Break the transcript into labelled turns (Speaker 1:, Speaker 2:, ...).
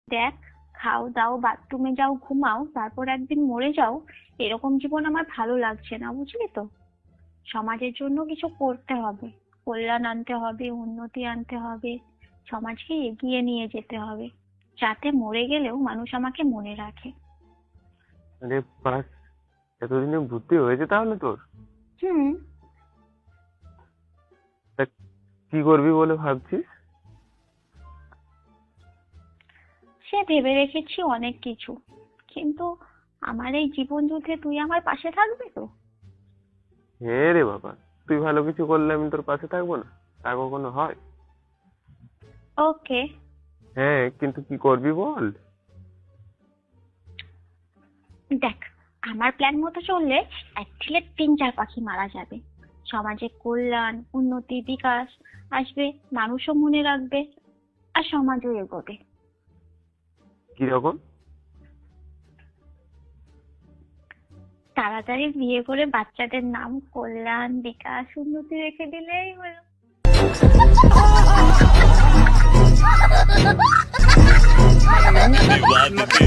Speaker 1: দেখ, খাও দাও, বাথরুমে যাও, ঘুমাও, তারপর একদিন মরে যাও, এরকম জীবন আমার ভালো লাগছে না, বুঝলি তো? সমাজের জন্য কিছু করতে হবে, কল্যাণ আনতে হবে, উন্নতি আনতে হবে, সমাজকে এগিয়ে নিয়ে যেতে হবে, যাতে মরে গেলেও মানুষ আমাকে মনে রাখে।
Speaker 2: আরে বাস, এতদিনে বুদ্ধি হয়েছে তাহলে তোর।
Speaker 1: হুম।
Speaker 2: তা কি করবি বলে ভাবছিস?
Speaker 1: সে ভেবে রেখেছি অনেক কিছু, কিন্তু আমার এই জীবন যুদ্ধে তুই আমার পাশে থাকবি তো?
Speaker 2: হ্যাঁ রে বাবা, তুই ভালো কিছু করলে আমি তোর পাশে থাকবো না? তা কখনো হয়?
Speaker 1: ওকে।
Speaker 2: হ্যাঁ, কিন্তু কি করবি বল।
Speaker 1: দেখ, আমার প্ল্যান মতো চললে এক ঢিলে 3-4 পাখি মারা যাবে। সমাজে কল্যাণ, উন্নতি, বিকাশ আসবে, মানুষও মনে রাখবে, আর সমাজও এগোবে।
Speaker 2: কিরকম?
Speaker 1: তাড়াতাড়ি বিয়ে করে বাচ্চাদের নাম কল্যাণ, বিকাশ, উন্নতি রেখে দিলেই হলো।
Speaker 3: ये बात थी।